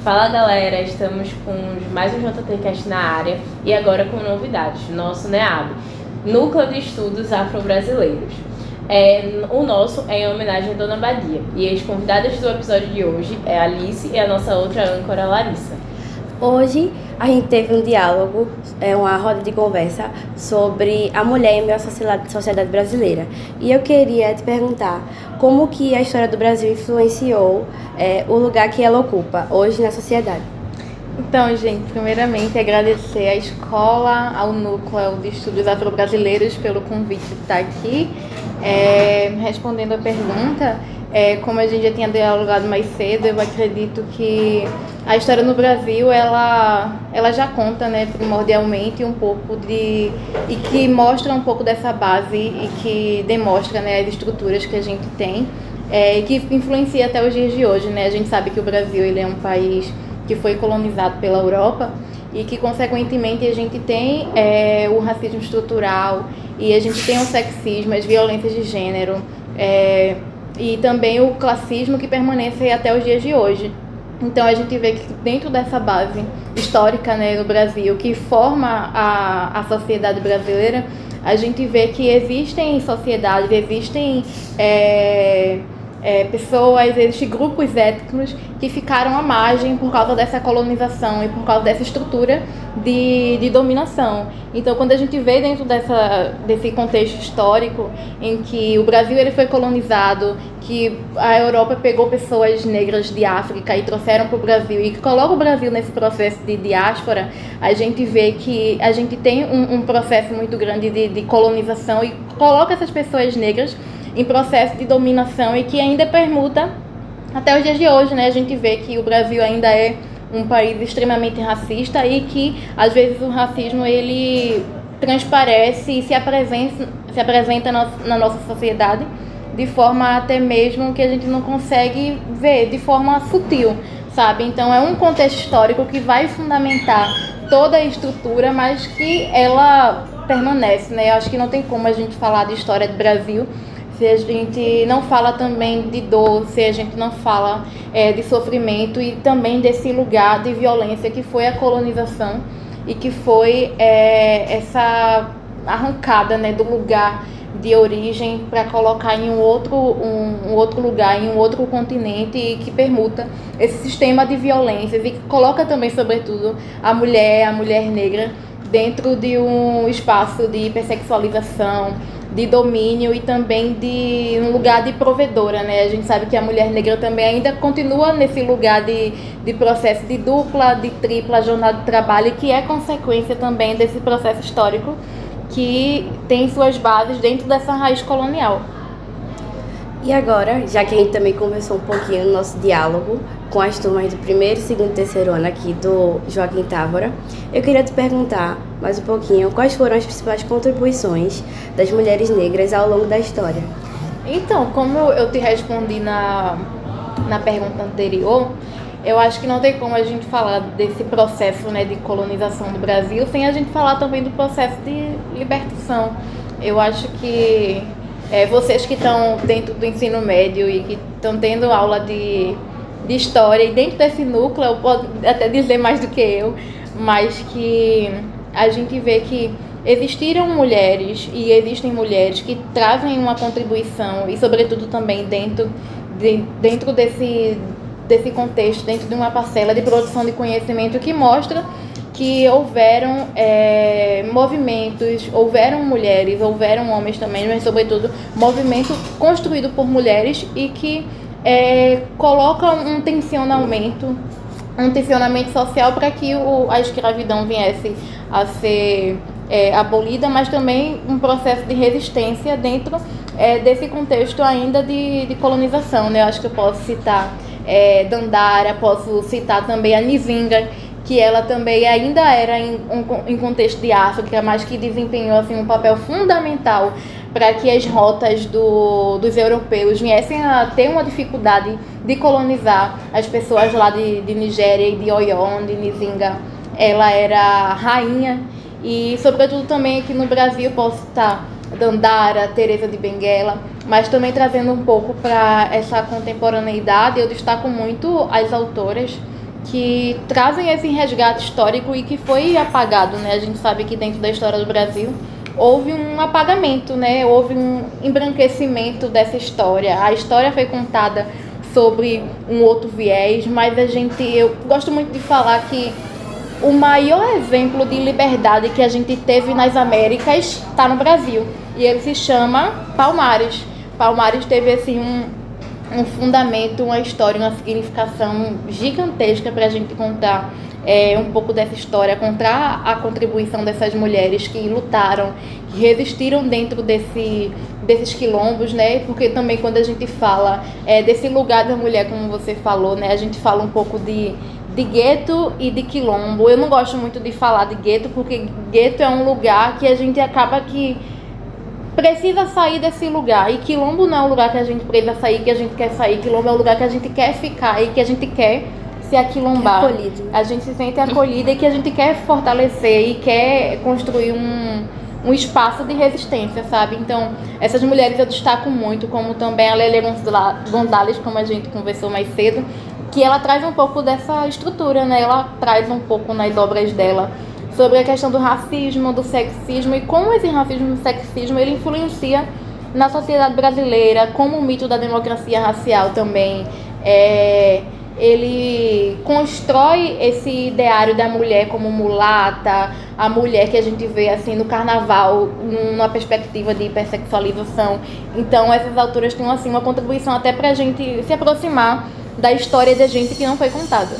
Fala galera, estamos com mais um JTcast na área e agora com novidades, nosso NEAB, Núcleo de Estudos Afro-Brasileiros. O nosso é em homenagem à Dona Badia e as convidadas do episódio de hoje é a Alice e a nossa outra âncora Larissa. Hoje a gente teve um diálogo, uma roda de conversa sobre a mulher em meio à sociedade brasileira. E eu queria te perguntar como que a história do Brasil influenciou o lugar que ela ocupa hoje na sociedade. Então, gente, primeiramente agradecer à escola, ao Núcleo de Estudos Afro-Brasileiros pelo convite de estar aqui. Respondendo a pergunta, como a gente já tinha dialogado mais cedo, eu acredito que a história no Brasil, ela já conta, né, primordialmente um pouco e que mostra um pouco dessa base e que demonstra, né, as estruturas que a gente tem, e que influencia até os dias de hoje, né? A gente sabe que o Brasil, ele é um país que foi colonizado pela Europa e que, consequentemente, a gente tem o racismo estrutural e a gente tem o sexismo, as violências de gênero, e também o classismo que permanece até os dias de hoje. Então a gente vê que dentro dessa base histórica, né, no Brasil, que forma a sociedade brasileira, a gente vê que existem sociedades, existem pessoas, existem grupos étnicos que ficaram à margem por causa dessa colonização e por causa dessa estrutura de dominação. Então, quando a gente vê dentro desse contexto histórico em que o Brasil ele foi colonizado, que a Europa pegou pessoas negras de África e trouxeram para o Brasil e que coloca o Brasil nesse processo de diáspora, a gente vê que a gente tem um processo muito grande de colonização e coloca essas pessoas negras em processo de dominação e que ainda permuta até os dias de hoje, né? A gente vê que o Brasil ainda é um país extremamente racista e que, às vezes, o racismo, ele transparece e se apresenta na nossa sociedade de forma até mesmo que a gente não consegue ver, de forma sutil, sabe? Então, é um contexto histórico que vai fundamentar toda a estrutura, mas que ela permanece, né? Eu acho que não tem como a gente falar de história do Brasil se a gente não fala também de dor, se a gente não fala de sofrimento e também desse lugar de violência que foi a colonização e que foi essa arrancada, né, do lugar de origem para colocar em um outro lugar, em um outro continente e que permuta esse sistema de violências e que coloca também, sobretudo, a mulher negra dentro de um espaço de hipersexualização, de domínio e também de um lugar de provedora, né? A gente sabe que a mulher negra também ainda continua nesse lugar de processo de dupla, de tripla jornada de trabalho, que é consequência também desse processo histórico que tem suas bases dentro dessa raiz colonial. E agora, já que a gente também conversou um pouquinho no nosso diálogo com as turmas do primeiro, segundo e terceiro ano aqui do Joaquim Távora, eu queria te perguntar mais um pouquinho quais foram as principais contribuições das mulheres negras ao longo da história. Então, como eu te respondi na pergunta anterior, eu acho que não tem como a gente falar desse processo, né, de colonização do Brasil sem a gente falar também do processo de libertação. Eu acho que vocês que estão dentro do ensino médio e que estão tendo aula de história e dentro desse núcleo, eu posso até dizer mais do que eu, mas que a gente vê que existiram mulheres e existem mulheres que trazem uma contribuição e, sobretudo, também dentro desse contexto, dentro de uma parcela de produção de conhecimento que mostra que houveram movimentos, houveram mulheres, houveram homens também, mas, sobretudo, movimento construído por mulheres e que coloca um tensionamento social para que a escravidão viesse a ser abolida, mas também um processo de resistência dentro desse contexto ainda de colonização, né? Eu acho que eu posso citar Dandara, posso citar também a Nzinga, que ela também ainda era em contexto de África, mas que desempenhou assim, um papel fundamental para que as rotas dos europeus viessem a ter uma dificuldade de colonizar as pessoas lá de Nigéria e de Oyo, onde Nzinga ela era rainha. E, sobretudo, também aqui no Brasil posso citar Dandara, Teresa de Benguela, mas também trazendo um pouco para essa contemporaneidade, eu destaco muito as autoras que trazem esse resgate histórico e que foi apagado, né? A gente sabe que dentro da história do Brasil houve um apagamento, né? Houve um embranquecimento dessa história. A história foi contada sobre um outro viés, mas eu gosto muito de falar que o maior exemplo de liberdade que a gente teve nas Américas está no Brasil, e ele se chama Palmares. Palmares teve assim um fundamento, uma história, uma significação gigantesca para a gente contar um pouco dessa história, contar a contribuição dessas mulheres que lutaram, que resistiram dentro desses quilombos, né? Porque também quando a gente fala desse lugar da mulher, como você falou, né? A gente fala um pouco de gueto e de quilombo. Eu não gosto muito de falar de gueto, porque gueto é um lugar que a gente acaba que precisa sair desse lugar. E quilombo não é um lugar que a gente precisa sair, que a gente quer sair. Quilombo é um lugar que a gente quer ficar e que a gente quer se aquilombar. A gente se sente acolhida e que a gente quer fortalecer e quer construir um espaço de resistência, sabe? Então, essas mulheres eu destaco muito, como também a Lélia Gonzalez, como a gente conversou mais cedo, que ela traz um pouco dessa estrutura, né? Ela traz um pouco nas obras dela sobre a questão do racismo, do sexismo e como esse racismo e o sexismo ele influencia na sociedade brasileira, como o mito da democracia racial também. Ele constrói esse ideário da mulher como mulata, a mulher que a gente vê assim no carnaval, numa perspectiva de hipersexualização. Então essas autoras têm assim uma contribuição até pra gente se aproximar da história de gente que não foi contada.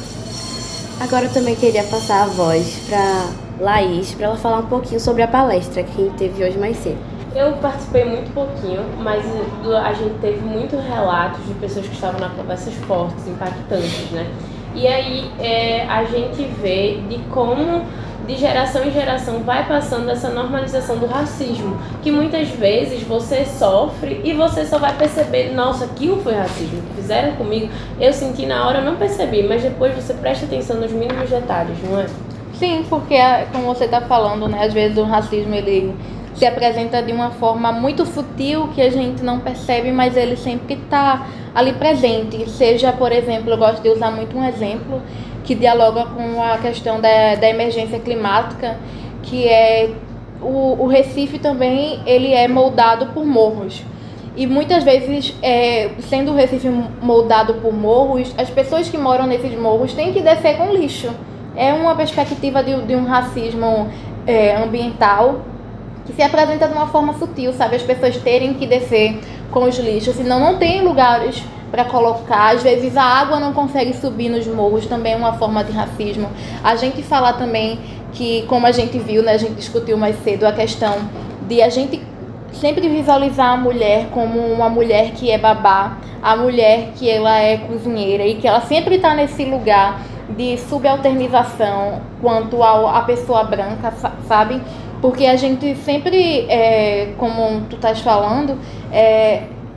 Agora eu também queria passar a voz para Laís, para ela falar um pouquinho sobre a palestra que a gente teve hoje mais cedo. Eu participei muito pouquinho, mas a gente teve muitos relatos de pessoas que estavam na conversas fortes, impactantes, né? E aí a gente vê de como de geração em geração vai passando essa normalização do racismo, que muitas vezes você sofre e você só vai perceber, nossa, aquilo foi racismo, que fizeram comigo, eu senti na hora, eu não percebi, mas depois você presta atenção nos mínimos detalhes, não é? Sim, porque como você está falando, né, às vezes o racismo ele se apresenta de uma forma muito sutil que a gente não percebe, mas ele sempre está ali presente. Seja, por exemplo, eu gosto de usar muito um exemplo que dialoga com a questão da emergência climática, que é o Recife também, ele é moldado por morros. E muitas vezes, sendo o Recife moldado por morros, as pessoas que moram nesses morros têm que descer com lixo. É uma perspectiva de um racismo ambiental que se apresenta de uma forma sutil, sabe? As pessoas terem que descer com os lixos, senão não tem lugares para colocar. Às vezes a água não consegue subir nos morros, também é uma forma de racismo. A gente falar também que, como a gente viu, né, a gente discutiu mais cedo a questão de a gente sempre visualizar a mulher como uma mulher que é babá, a mulher que ela é cozinheira e que ela sempre está nesse lugar de subalternização quanto à pessoa branca, sabe? Porque a gente sempre, como tu estás falando,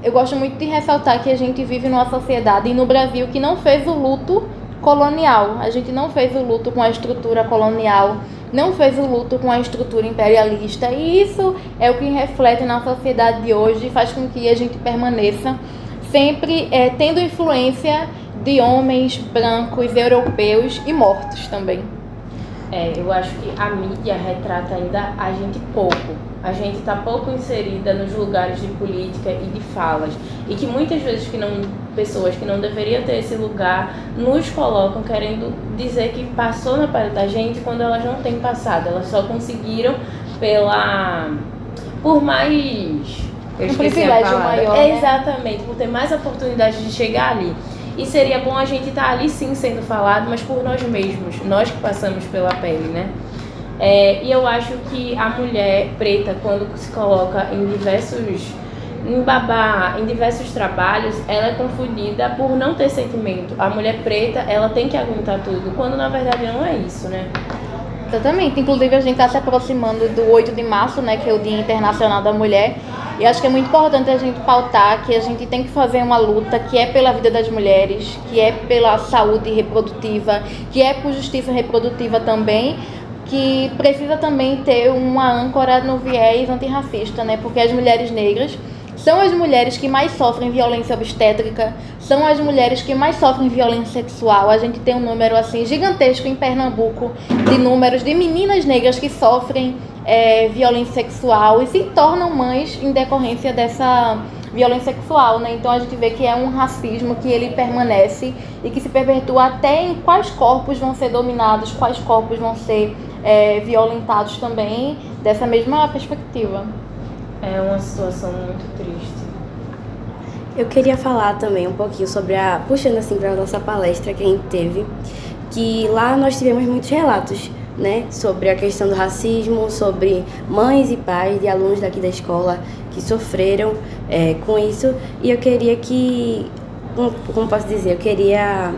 eu gosto muito de ressaltar que a gente vive numa sociedade e no Brasil que não fez o luto colonial. A gente não fez o luto com a estrutura colonial, não fez o luto com a estrutura imperialista. E isso é o que reflete na sociedade de hoje e faz com que a gente permaneça sempre tendo influência de homens brancos, europeus e mortos também. Eu acho que a mídia retrata ainda a gente pouco. A gente está pouco inserida nos lugares de política e de falas. E que muitas vezes pessoas que não deveriam ter esse lugar nos colocam querendo dizer que passou na pele da gente quando elas não têm passado. Elas só conseguiram por mais... Um privilégio maior, né? Exatamente, por ter mais oportunidade de chegar ali. E seria bom a gente estar ali sim sendo falado, mas por nós mesmos, nós que passamos pela pele, né? E eu acho que a mulher preta, quando se coloca em diversos trabalhos, ela é confundida por não ter sentimento. A mulher preta, ela tem que aguentar tudo, quando na verdade não é isso, né? Exatamente. Inclusive, a gente está se aproximando do 8 de março, né, que é o Dia Internacional da Mulher. E acho que é muito importante a gente pautar que a gente tem que fazer uma luta que é pela vida das mulheres, que é pela saúde reprodutiva, que é por justiça reprodutiva também, que precisa também ter uma âncora no viés antirracista, né? Porque as mulheres negras são as mulheres que mais sofrem violência obstétrica, são as mulheres que mais sofrem violência sexual. A gente tem um número assim gigantesco em Pernambuco de números de meninas negras que sofrem violência sexual e se tornam mães em decorrência dessa violência sexual, né? Então a gente vê que é um racismo que ele permanece e que se perpetua até em quais corpos vão ser dominados, quais corpos vão ser violentados também, dessa mesma perspectiva. É uma situação muito triste. Eu queria falar também um pouquinho sobre puxando assim para a nossa palestra que a gente teve, que lá nós tivemos muitos relatos, né, sobre a questão do racismo, sobre mães e pais de alunos daqui da escola que sofreram com isso. E eu queria como posso dizer, eu queria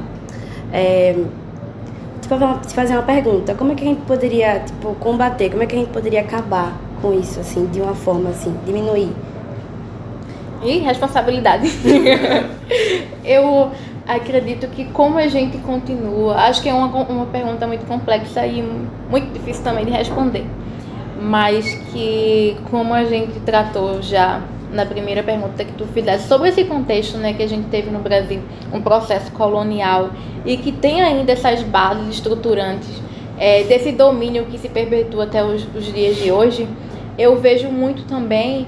te fazer uma pergunta. Como é que a gente poderia combater, como é que a gente poderia acabar com isso, assim, de uma forma assim, diminuir? E responsabilidade. Eu acredito que como a gente continua, acho que é uma pergunta muito complexa e muito difícil também de responder, mas que como a gente tratou já na primeira pergunta que tu fizeste sobre esse contexto, né, que a gente teve no Brasil, um processo colonial e que tem ainda essas bases estruturantes desse domínio que se perpetua até os dias de hoje, eu vejo muito também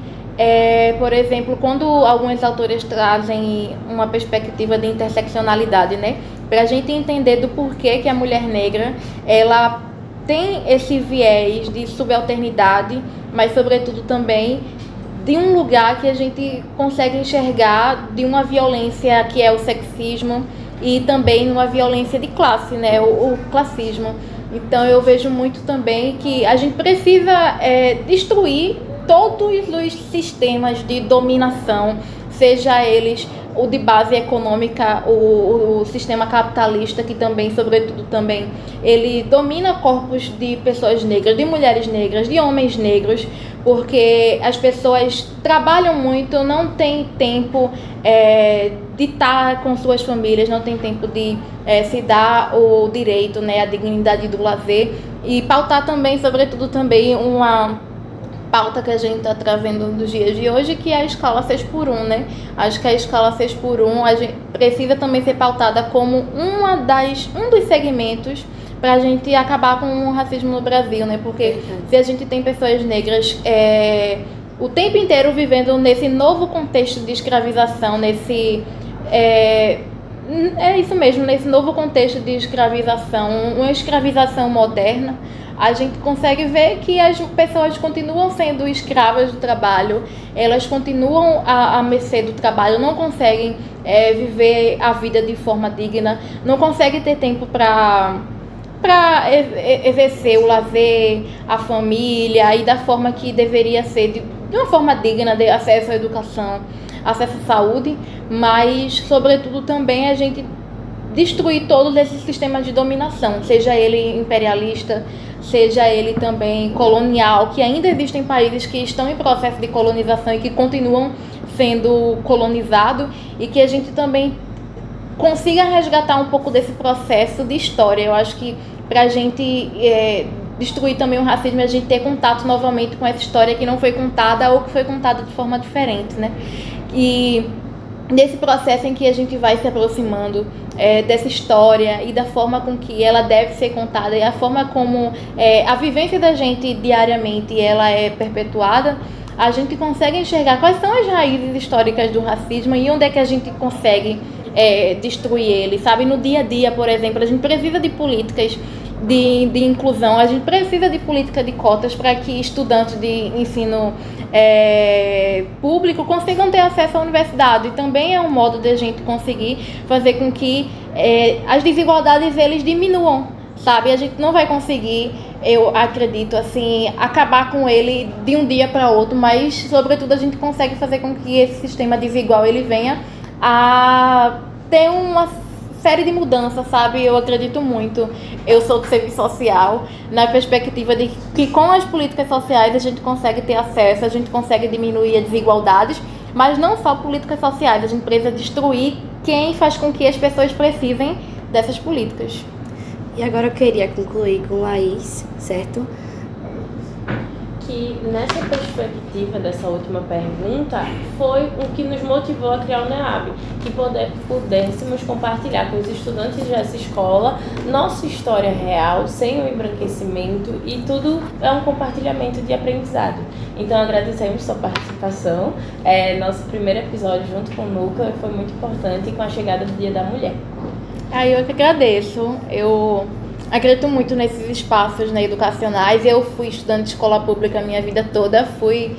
por exemplo, quando alguns autores trazem uma perspectiva de interseccionalidade, né, para a gente entender do porquê que a mulher negra ela tem esse viés de subalternidade, mas sobretudo também de um lugar que a gente consegue enxergar de uma violência que é o sexismo e também uma violência de classe, né, o classismo. Então eu vejo muito também que a gente precisa destruir todos os sistemas de dominação, seja eles o de base econômica, o sistema capitalista, que também, sobretudo também, ele domina corpos de pessoas negras, de mulheres negras, de homens negros, porque as pessoas trabalham muito, não têm tempo de estar com suas famílias, não tem tempo de se dar o direito, né, a dignidade do lazer, e pautar também, sobretudo também, uma pauta que a gente está trazendo nos dias de hoje, que é a escala 6x1, né? Acho que a escala 6x1 a gente precisa também ser pautada como um dos segmentos para a gente acabar com o racismo no Brasil, né? Porque se a gente tem pessoas negras o tempo inteiro vivendo nesse novo contexto de escravização, nesse isso mesmo, nesse novo contexto de escravização, uma escravização moderna, a gente consegue ver que as pessoas continuam sendo escravas do trabalho, elas continuam à mercê do trabalho, não conseguem viver a vida de forma digna, não conseguem ter tempo para exercer o lazer, a família e da forma que deveria ser, de uma forma digna, de acesso à educação, acesso à saúde, mas sobretudo também a gente destruir todos esses sistemas de dominação, seja ele imperialista, seja ele também colonial, que ainda existem países que estão em processo de colonização e que continuam sendo colonizados, e que a gente também consiga resgatar um pouco desse processo de história. Eu acho que para a gente destruir também o racismo, a gente ter contato novamente com essa história que não foi contada ou que foi contada de forma diferente, né? E nesse processo em que a gente vai se aproximando dessa história e da forma com que ela deve ser contada e a forma como a vivência da gente diariamente ela é perpetuada, a gente consegue enxergar quais são as raízes históricas do racismo e onde é que a gente consegue destruir ele, sabe? No dia a dia, por exemplo, a gente precisa de políticas de inclusão, a gente precisa de política de cotas para que estudantes de ensino público consigam ter acesso à universidade. E também é um modo de a gente conseguir fazer com que as desigualdades eles diminuam, sabe? A gente não vai conseguir, eu acredito, assim, acabar com ele de um dia para outro, mas sobretudo a gente consegue fazer com que esse sistema desigual ele venha a ter uma série de mudanças, sabe? Eu acredito muito. Eu sou do serviço social, na perspectiva de que com as políticas sociais a gente consegue ter acesso, a gente consegue diminuir as desigualdades, mas não só políticas sociais, a gente precisa destruir quem faz com que as pessoas precisem dessas políticas. E agora eu queria concluir com Laís, certo? que nessa perspectiva dessa última pergunta foi o que nos motivou a criar o NEAB, que pudéssemos compartilhar com os estudantes dessa escola nossa história real, sem o embranquecimento, e tudo é um compartilhamento de aprendizado. Então agradecemos sua participação, nosso primeiro episódio junto com o Núcleo foi muito importante com a chegada do Dia da Mulher. Eu que agradeço. Eu acredito muito nesses espaços, né, educacionais. Eu fui estudante de escola pública a minha vida toda, fui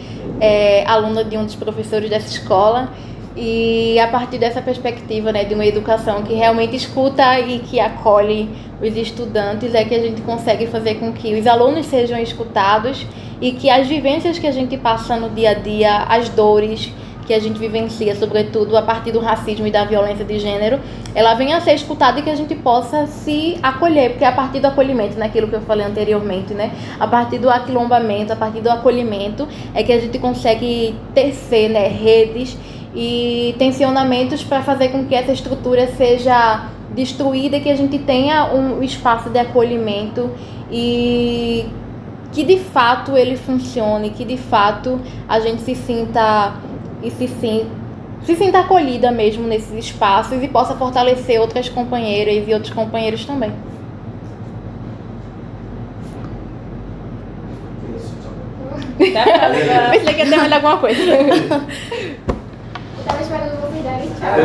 aluna de um dos professores dessa escola, e a partir dessa perspectiva, né, de uma educação que realmente escuta e que acolhe os estudantes, é que a gente consegue fazer com que os alunos sejam escutados e que as vivências que a gente passa no dia a dia, as dores que a gente vivencia, sobretudo a partir do racismo e da violência de gênero, ela venha a ser escutada e que a gente possa se acolher, porque é a partir do acolhimento, naquilo que eu falei anteriormente, né? A partir do aquilombamento, a partir do acolhimento, é que a gente consegue tecer, né, redes e tensionamentos para fazer com que essa estrutura seja destruída e que a gente tenha um espaço de acolhimento e que de fato ele funcione, que de fato a gente se sinta acolhida mesmo nesses espaços e possa fortalecer outras companheiras e outros companheiros também. Até a próxima. Pensei que ia ter mais alguma coisa. Eu tava esperando vocês darem tchau.